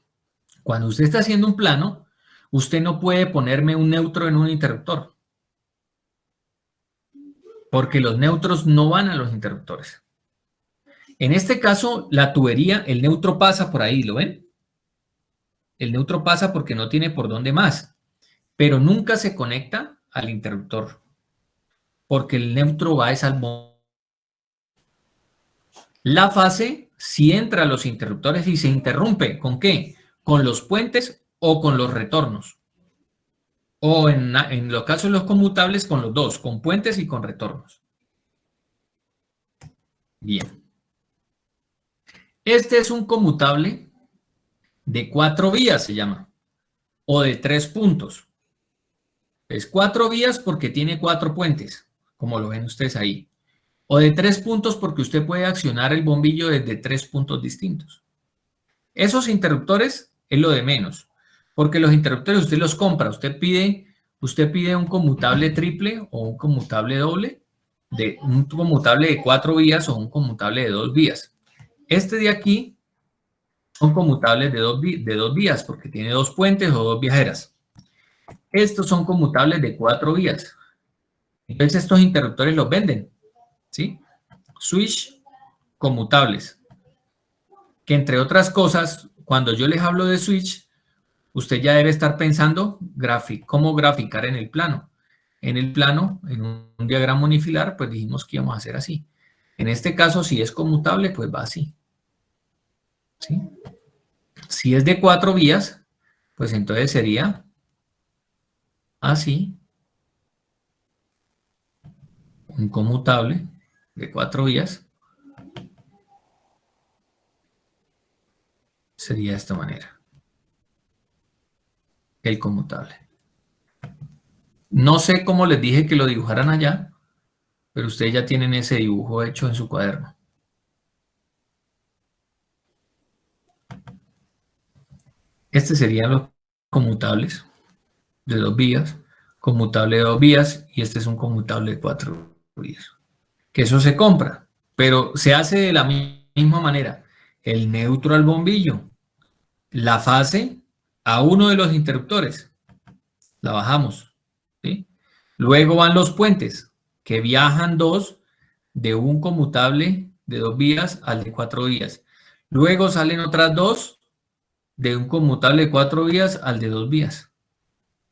S1: cuando usted está haciendo un plano, usted no puede ponerme un neutro en un interruptor, porque los neutros no van a los interruptores. En este caso, la tubería, el neutro pasa por ahí, ¿lo ven? El neutro pasa porque no tiene por dónde más, pero nunca se conecta al interruptor, porque el neutro va al bombillo. La fase sí entra a los interruptores y se interrumpe. ¿Con qué? Con los puentes o con los retornos. O en los casos de los conmutables, con los dos, con puentes y con retornos. Bien. Este es un conmutable de 4 vías, se llama, o de 3 puntos. Es 4 vías porque tiene 4 puentes, como lo ven ustedes ahí. O de 3 puntos porque usted puede accionar el bombillo desde 3 puntos distintos. Esos interruptores es lo de menos, porque los interruptores usted los compra, usted pide un conmutable triple o un conmutable doble, un conmutable de 4 vías o un conmutable de 2 vías. Este de aquí son conmutables de dos vías porque tiene 2 puentes o 2 viajeras. Estos son conmutables de 4 vías. Entonces estos interruptores los venden, ¿sí? Switch conmutables. Que entre otras cosas, cuando yo les hablo de switch, usted ya debe estar pensando cómo graficar en el plano. En el plano, en un diagrama unifilar, pues dijimos que íbamos a hacer así. En este caso, si es conmutable, pues va así. ¿Sí? Si es de 4 vías, pues entonces sería así. Un conmutable de 4 vías sería de esta manera. El conmutable. No sé cómo les dije que lo dibujaran allá, pero ustedes ya tienen ese dibujo hecho en su cuaderno. Estos serían los conmutables de 2 vías, conmutable de 2 vías, y este es un conmutable de 4 vías. Que eso se compra, pero se hace de la misma misma manera, el neutro al bombillo, la fase a uno de los interruptores, la bajamos, ¿sí? Luego van los puentes, que viajan dos de un conmutable de 2 vías al de 4 vías. Luego salen otras dos de un conmutable de 4 vías al de 2 vías.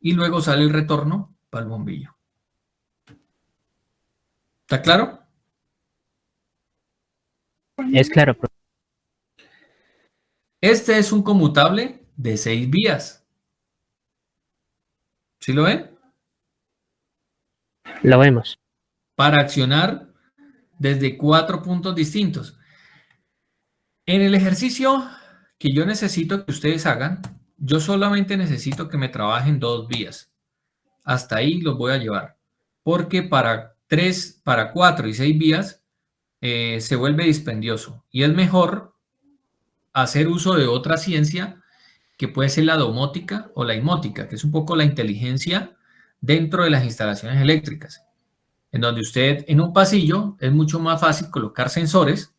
S1: Y luego sale el retorno para el bombillo. ¿Está claro?
S2: Es claro, profe.
S1: Este es un conmutable de 6 vías. ¿Sí lo ven?
S2: Lo vemos.
S1: Para accionar desde 4 puntos distintos. En el ejercicio que yo necesito que ustedes hagan, yo solamente necesito que me trabajen 2 vías. Hasta ahí los voy a llevar. Porque para 3, para 4 y 6 vías se vuelve dispendioso. Y es mejor hacer uso de otra ciencia que puede ser la domótica o la imótica, que es un poco la inteligencia dentro de las instalaciones eléctricas, en donde usted en un pasillo es mucho más fácil colocar sensores,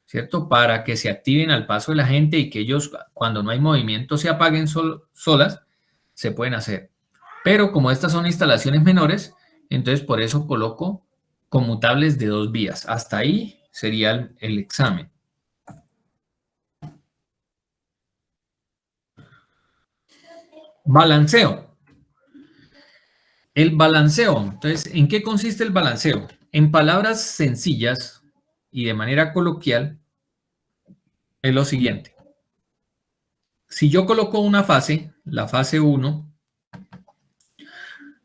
S1: ¿cierto? Para que se activen al paso de la gente y que ellos, cuando no hay movimiento, se apaguen solas, se pueden hacer. Pero como estas son instalaciones menores, entonces por eso coloco conmutables de 2 vías. Hasta ahí sería el examen. Balanceo. El balanceo. Entonces, ¿en qué consiste el balanceo? En palabras sencillas y de manera coloquial, es lo siguiente. Si yo coloco una fase, la fase 1,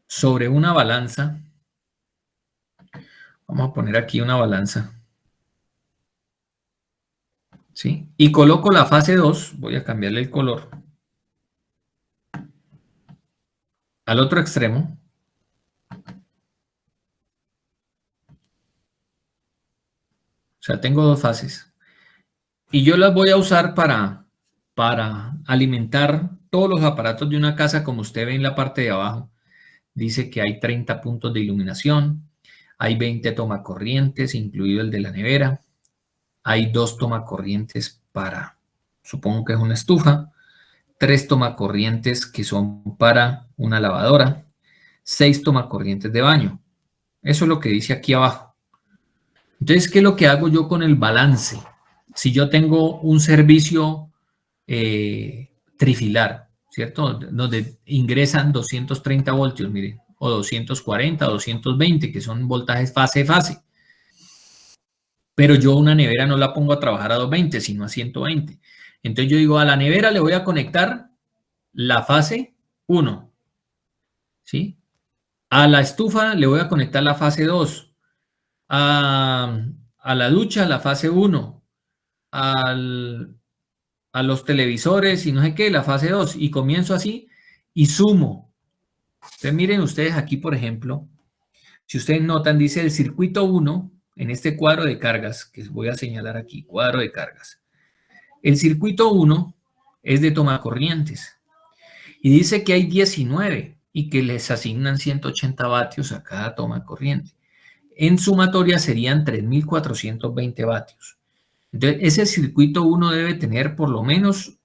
S1: sobre una balanza, vamos a poner aquí una balanza, ¿sí? Y coloco la fase 2, voy a cambiarle el color, al otro extremo. O sea, tengo dos fases. Y yo las voy a usar para alimentar todos los aparatos de una casa, como usted ve en la parte de abajo. Dice que hay 30 puntos de iluminación, hay 20 tomacorrientes, incluido el de la nevera. Hay 2 tomacorrientes para, supongo que es una estufa, 3 tomacorrientes que son para una lavadora, 6 tomacorrientes de baño. Eso es lo que dice aquí abajo. Entonces, ¿qué es lo que hago yo con el balance? Si yo tengo un servicio trifilar, ¿cierto? Donde ingresan 230 voltios, miren, o 240, 220, que son voltajes fase-fase. Pero yo una nevera no la pongo a trabajar a 220, sino a 120. Entonces yo digo, a la nevera le voy a conectar la fase 1, ¿sí? A la estufa le voy a conectar la fase 2. A la ducha la fase 1. A los televisores y no sé qué, la fase 2. Y comienzo así y sumo. Entonces miren ustedes aquí, por ejemplo, si ustedes notan, dice el circuito 1, en este cuadro de cargas, que voy a señalar aquí, cuadro de cargas. El circuito 1 es de tomacorrientes y dice que hay 19 y que les asignan 180 vatios a cada toma corriente. En sumatoria serían 3.420 vatios. Entonces, ese circuito 1 debe tener por lo menos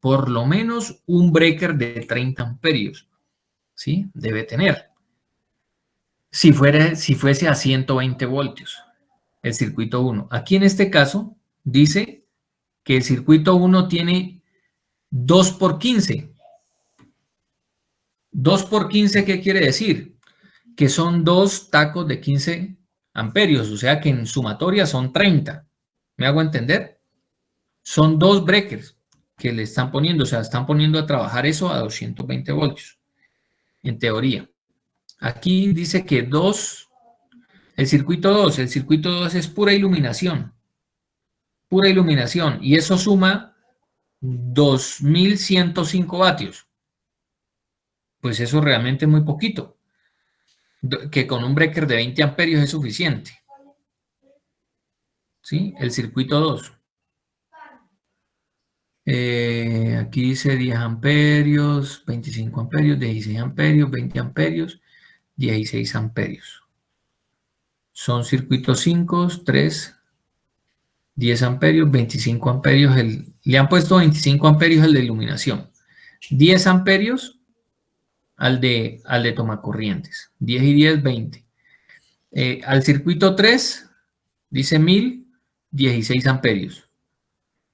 S1: un breaker de 30 amperios. ¿Sí? Debe tener. Si fuese a 120 voltios, el circuito 1. Aquí en este caso dice que el circuito 1 tiene 2 por 15. 2 por 15, ¿qué quiere decir? Que son 2 tacos de 15 amperios, o sea que en sumatoria son 30. ¿Me hago entender? Son 2 breakers que le están poniendo, o sea, están poniendo a trabajar eso a 220 voltios, en teoría. Aquí dice que el circuito 2 es pura iluminación, y eso suma 2.105 vatios. Pues eso realmente es muy poquito, que con un breaker de 20 amperios es suficiente. ¿Sí? El circuito 2. Aquí dice 10 amperios, 25 amperios, 16 amperios, 20 amperios, 16 amperios. Son circuitos 5, 3, 10 amperios, 25 amperios, le han puesto 25 amperios el de iluminación, 10 amperios al de tomacorrientes, 10 y 10, 20. Al circuito 3 dice 1016 amperios.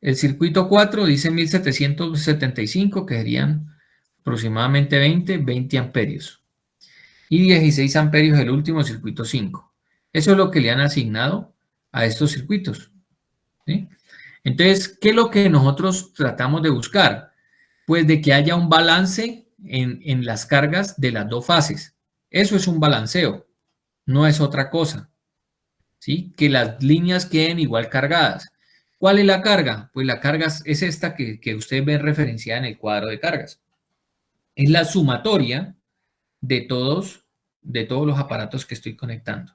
S1: El circuito 4 dice 1775, que serían aproximadamente 20 amperios. Y 16 amperios el último, circuito 5. Eso es lo que le han asignado a estos circuitos, ¿sí? Entonces, ¿qué es lo que nosotros tratamos de buscar? Pues de que haya un balance en las cargas de las dos fases. Eso es un balanceo, no es otra cosa, ¿sí? Que las líneas queden igual cargadas. ¿Cuál es la carga? Pues la carga es esta que ustedes ven referenciada en el cuadro de cargas. Es la sumatoria de todos los aparatos que estoy conectando.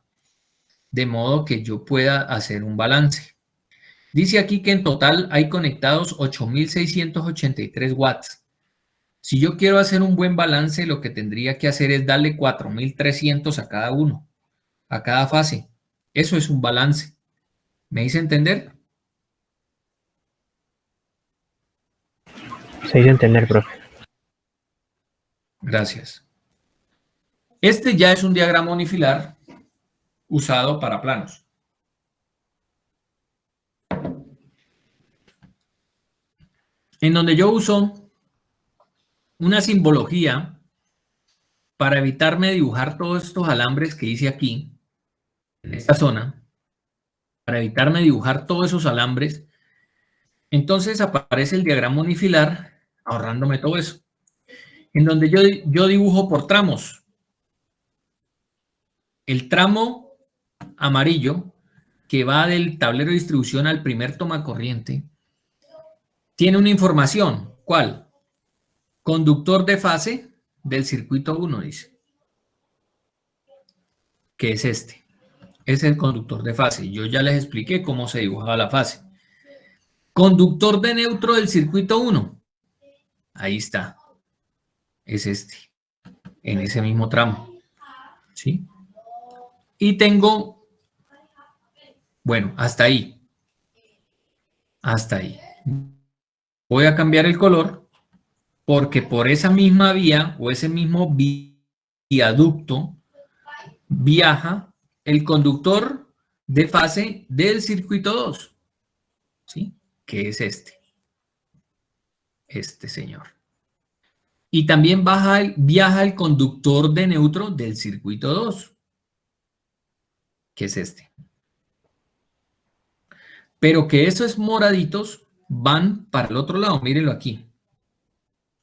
S1: De modo que yo pueda hacer un balance. Dice aquí que en total hay conectados 8.683 watts. Si yo quiero hacer un buen balance, lo que tendría que hacer es darle 4.300 a cada uno, a cada fase. Eso es un balance. ¿Me hice entender?
S2: Se hizo entender, profe.
S1: Gracias. Este ya es un diagrama unifilar usado para planos. En donde yo uso una simbología para evitarme dibujar todos estos alambres que hice aquí, en esta zona, para evitarme dibujar todos esos alambres. Entonces aparece el diagrama unifilar ahorrándome todo eso. En donde yo dibujo por tramos. El tramo amarillo, que va del tablero de distribución al primer tomacorriente, tiene una información. ¿Cuál? Conductor de fase del circuito 1, dice. Que es este. Es el conductor de fase. Yo ya les expliqué cómo se dibujaba la fase. Conductor de neutro del circuito 1. Ahí está. Es este. En ese mismo tramo. ¿Sí? Y tengo... Bueno, hasta ahí. Hasta ahí. Voy a cambiar el color porque por esa misma vía o ese mismo viaducto viaja el conductor de fase del circuito 2, ¿sí? Que es este. Este señor. Y también viaja el conductor de neutro del circuito 2, que es este. Pero que esos moraditos van para el otro lado, mírenlo aquí.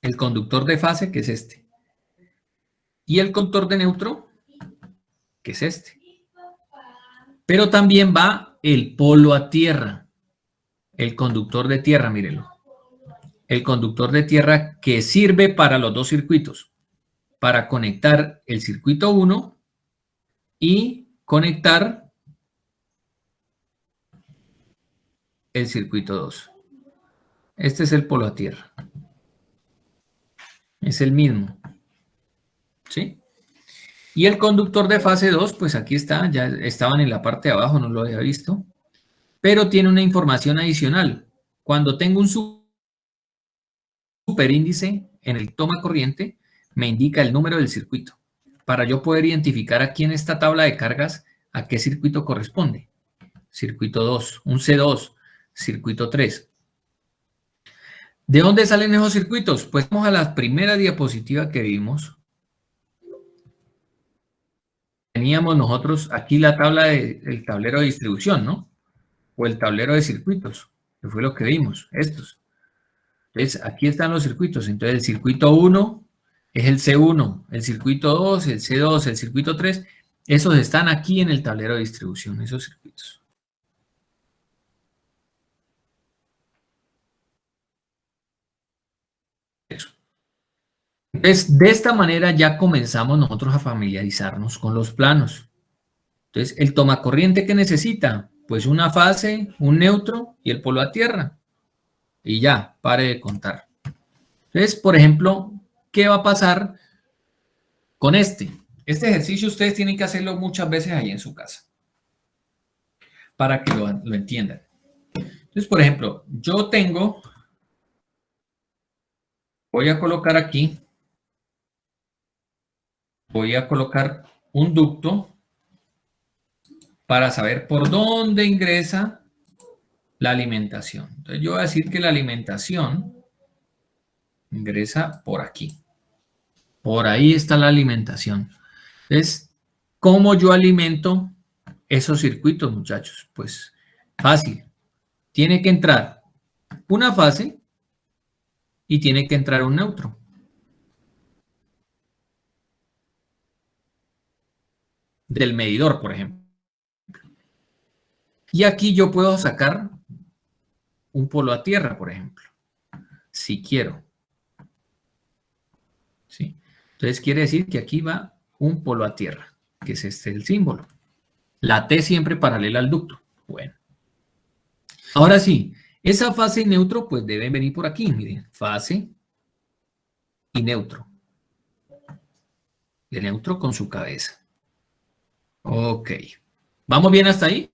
S1: El conductor de fase, que es este. Y el conductor de neutro, que es este. Pero también va el polo a tierra. El conductor de tierra, mírenlo. El conductor de tierra que sirve para los dos circuitos. Para conectar el circuito 1 y conectar el circuito 2. Este es el polo a tierra. Es el mismo. ¿Sí? Y el conductor de fase 2, pues aquí está, ya estaban en la parte de abajo, no lo había visto. Pero tiene una información adicional. Cuando tengo un superíndice en el toma corriente, me indica el número del circuito. Para yo poder identificar aquí en esta tabla de cargas a qué circuito corresponde. Circuito 2, un C2, circuito 3. ¿De dónde salen esos circuitos? Pues vamos a la primera diapositiva que vimos. Teníamos nosotros aquí la tabla del tablero de distribución, ¿no? O el tablero de circuitos, que fue lo que vimos, estos. Entonces, aquí están los circuitos. Entonces, el circuito 1 es el C1, el circuito 2, el C2, el circuito 3. Esos están aquí en el tablero de distribución, esos circuitos. Eso. Entonces, de esta manera ya comenzamos nosotros a familiarizarnos con los planos. Entonces, el tomacorriente que necesita, pues una fase, un neutro y el polo a tierra. Y ya, pare de contar. Entonces, por ejemplo, ¿qué va a pasar con este? Este ejercicio ustedes tienen que hacerlo muchas veces ahí en su casa para que lo entiendan. Entonces, por ejemplo, voy a colocar aquí, voy a colocar un ducto para saber por dónde ingresa la alimentación. Entonces, yo voy a decir que la alimentación ingresa por aquí. Por ahí está la alimentación. Entonces, ¿cómo yo alimento esos circuitos, muchachos? Pues fácil. Tiene que entrar una fase y tiene que entrar un neutro. Del medidor, por ejemplo. Y aquí yo puedo sacar un polo a tierra, por ejemplo, si quiero. ¿Sí? Entonces quiere decir que aquí va un polo a tierra, que es este el símbolo. La T siempre paralela al ducto. Bueno. Ahora sí, esa fase y neutro pues deben venir por aquí, miren, fase y neutro. El neutro con su cabeza. Ok. ¿Vamos bien hasta ahí?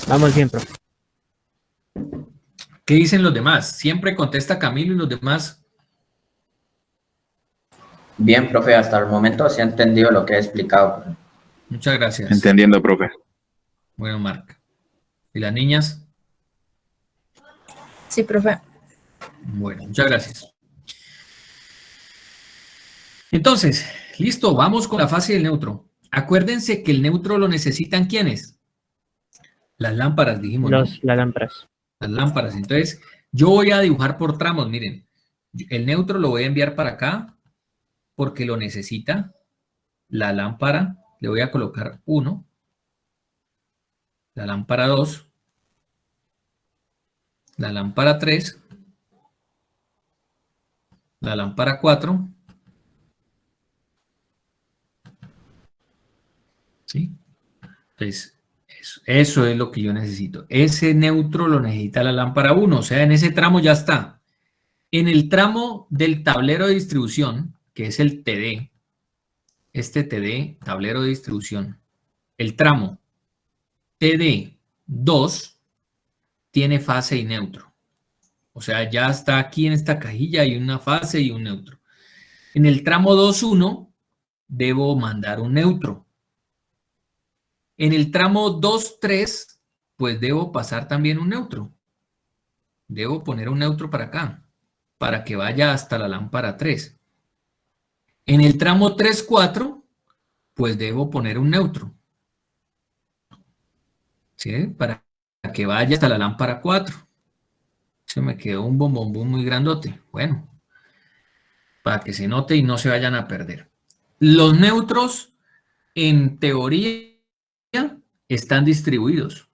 S2: Vamos bien, profe.
S1: ¿Qué dicen los demás? Siempre contesta Camilo y los demás.
S4: Bien, profe, hasta el momento sí he entendido lo que he explicado.
S1: Muchas gracias.
S5: Entendiendo, profe.
S1: Bueno, Marc. ¿Y las niñas?
S3: Sí, profe.
S1: Bueno, muchas gracias. Entonces, listo, vamos con la fase del neutro. Acuérdense que el neutro lo necesitan ¿quiénes? Las lámparas, dijimos, ¿no?
S2: Las lámparas.
S1: Las lámparas. Entonces, yo voy a dibujar por tramos, miren. El neutro lo voy a enviar para acá porque lo necesita la lámpara. Le voy a colocar 1. La lámpara 2. La lámpara 3. La lámpara 4. ¿Sí? Entonces, eso es lo que yo necesito. Ese neutro lo necesita la lámpara 1, o sea, en ese tramo ya está. En el tramo del tablero de distribución, que es el TD, este TD, tablero de distribución, el tramo TD2 tiene fase y neutro. O sea, ya está aquí en esta cajilla, hay una fase y un neutro. En el tramo 2.1 debo mandar un neutro. En el tramo 2.3, pues debo pasar también un neutro. Debo poner un neutro para acá, para que vaya hasta la lámpara 3. En el tramo 3.4, pues debo poner un neutro. ¿Sí? Para que vaya hasta la lámpara 4. Se me quedó un bombombón muy grandote. Bueno, para que se note y no se vayan a perder. Los neutros, en teoría, están distribuidos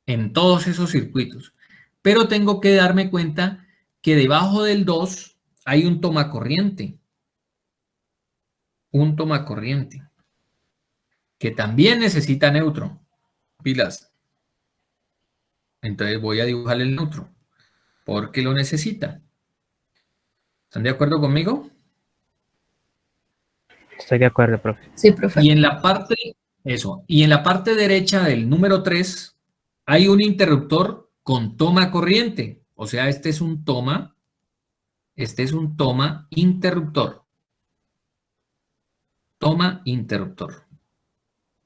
S1: en todos esos circuitos. Pero tengo que darme cuenta que debajo del 2 hay un tomacorriente. Un tomacorriente. Que también necesita neutro. Pilas. Entonces voy a dibujar el neutro. Porque lo necesita. ¿Están de acuerdo conmigo?
S2: Estoy de acuerdo, profe.
S3: Sí, profe.
S1: Y en la parte, eso, y en la parte derecha del número 3 hay un interruptor con toma corriente. O sea, este es un toma interruptor. Toma interruptor.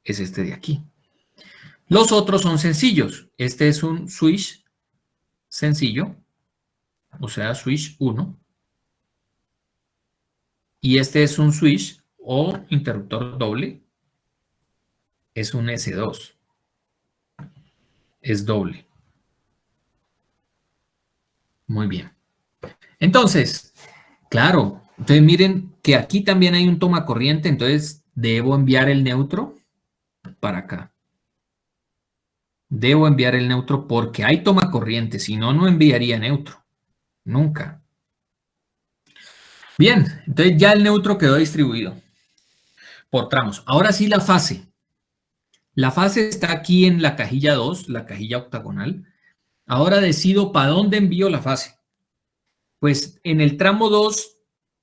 S1: Es este de aquí. Los otros son sencillos. Este es un switch sencillo, o sea, switch 1. Y este es un switch o interruptor doble. Es un S2. Es doble. Muy bien. Entonces, claro, entonces miren que aquí también hay un toma corriente, entonces debo enviar el neutro para acá. Debo enviar el neutro porque hay toma corriente, si no, no enviaría neutro. Nunca. Bien, entonces ya el neutro quedó distribuido por tramos. Ahora sí la fase. La fase está aquí en la cajilla 2, la cajilla octagonal. Ahora decido para dónde envío la fase. Pues en el tramo 2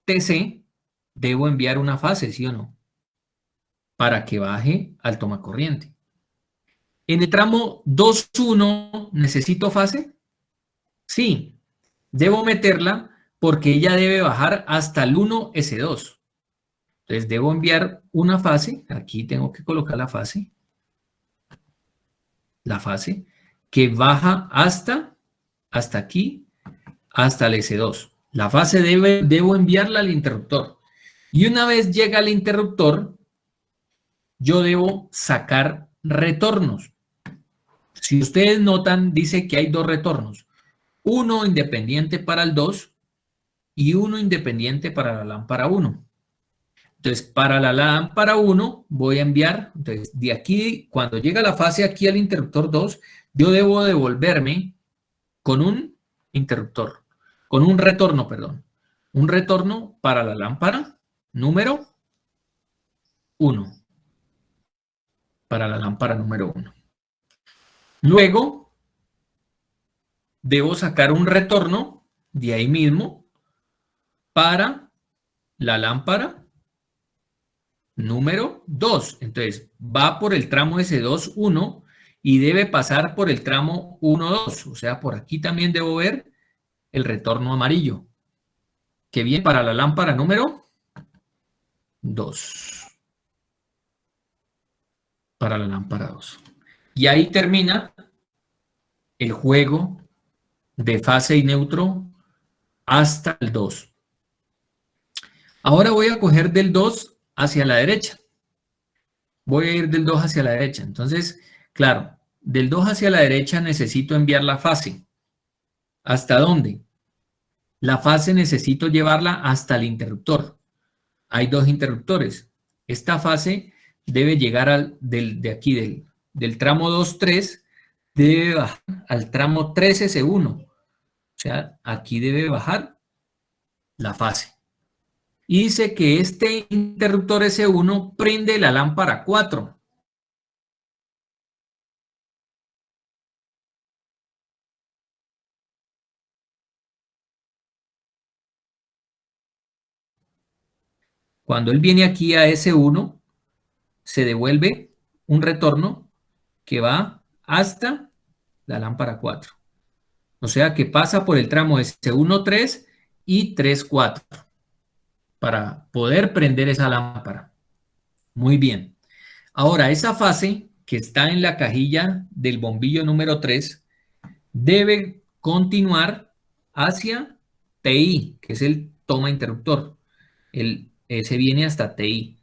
S1: TC debo enviar una fase, ¿sí o no? Para que baje al tomacorriente. En el tramo 2.1 necesito fase. Sí, debo meterla porque ella debe bajar hasta el 1S2. Entonces debo enviar una fase. Aquí tengo que colocar la fase. La fase que baja hasta aquí, hasta el S2. La fase debo enviarla al interruptor. Y una vez llega al interruptor, yo debo sacar retornos. Si ustedes notan, dice que hay dos retornos. Uno independiente para el 2 y uno independiente para la lámpara 1. Entonces, para la lámpara 1 voy a enviar, entonces, de aquí, cuando llega la fase aquí al interruptor 2, yo debo devolverme con un interruptor, con un retorno, perdón. Un retorno para la lámpara número 1. Para la lámpara número 1. Luego, debo sacar un retorno de ahí mismo para la lámpara número 2. Entonces, va por el tramo S2, 1 y debe pasar por el tramo 1, 2. O sea, por aquí también debo ver el retorno amarillo, que viene para la lámpara número 2. Para la lámpara 2. Y ahí termina el juego de fase y neutro hasta el 2. Ahora voy a coger del 2 hacia la derecha. Voy a ir del 2 hacia la derecha. Entonces, claro, del 2 hacia la derecha necesito enviar la fase. ¿Hasta dónde? La fase necesito llevarla hasta el interruptor. Hay dos interruptores. Esta fase debe llegar de aquí, del tramo 2, 3, debe bajar al tramo 3S1. O sea, aquí debe bajar la fase. Y dice que este interruptor S1 prende la lámpara 4. Cuando él viene aquí a S1, se devuelve un retorno que va hasta la lámpara 4. O sea que pasa por el tramo S1, 3 y 3, 4 para poder prender esa lámpara. Muy bien. Ahora, esa fase que está en la cajilla del bombillo número 3 debe continuar hacia TI, que es el toma interruptor. Ese viene hasta TI.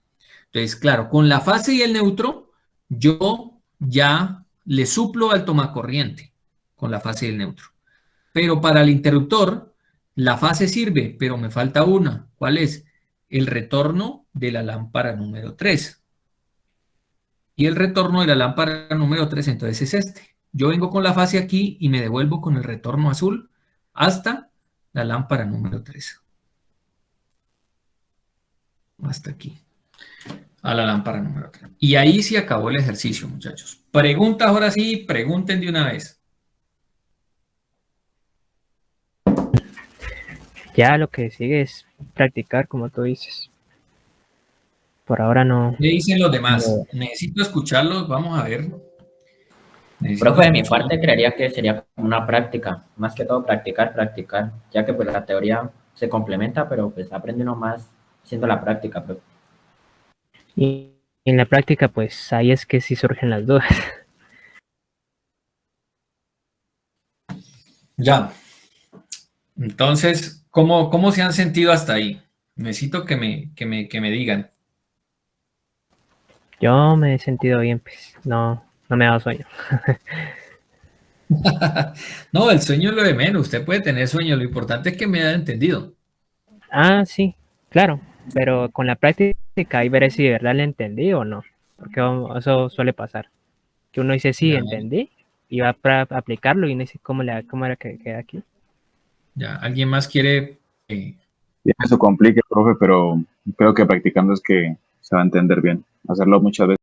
S1: Entonces, claro, con la fase y el neutro, yo ya le suplo al tomacorriente con la fase y el neutro. Pero para el interruptor, la fase sirve, pero me falta una. ¿Cuál es? El retorno de la lámpara número 3. Y el retorno de la lámpara número 3, entonces es este. Yo vengo con la fase aquí y me devuelvo con el retorno azul hasta la lámpara número 3. Hasta aquí. A la lámpara número 3. Y ahí se acabó el ejercicio, muchachos. Preguntas ahora sí, pregunten de una vez.
S2: Ya lo que sigue es practicar, como tú dices. Por ahora no.
S1: ¿Qué dicen los demás?
S2: No.
S1: Necesito escucharlos, vamos a ver.
S4: Profe, de mi parte creería que sería una práctica, más que todo practicar, ya que pues la teoría se complementa, pero pues aprende uno más haciendo la práctica, profe.
S2: Y en la práctica, pues ahí es que sí surgen las dudas.
S1: Ya. Entonces, ¿cómo se han sentido hasta ahí? Necesito que me digan.
S2: Yo me he sentido bien, pues no me ha dado sueño.
S1: No, el sueño es lo de menos. Usted puede tener sueño. Lo importante es que me haya entendido.
S2: Ah, sí, claro, pero con la práctica ahí veré si de verdad le entendí o no, porque eso suele pasar, que uno dice sí,
S1: Ya,
S2: entendí, y va a aplicarlo y uno dice cómo era que queda aquí.
S1: ya. ¿Alguien más quiere?
S5: Y eso complica, profe, pero creo que practicando es que se va a entender bien. Hacerlo muchas veces.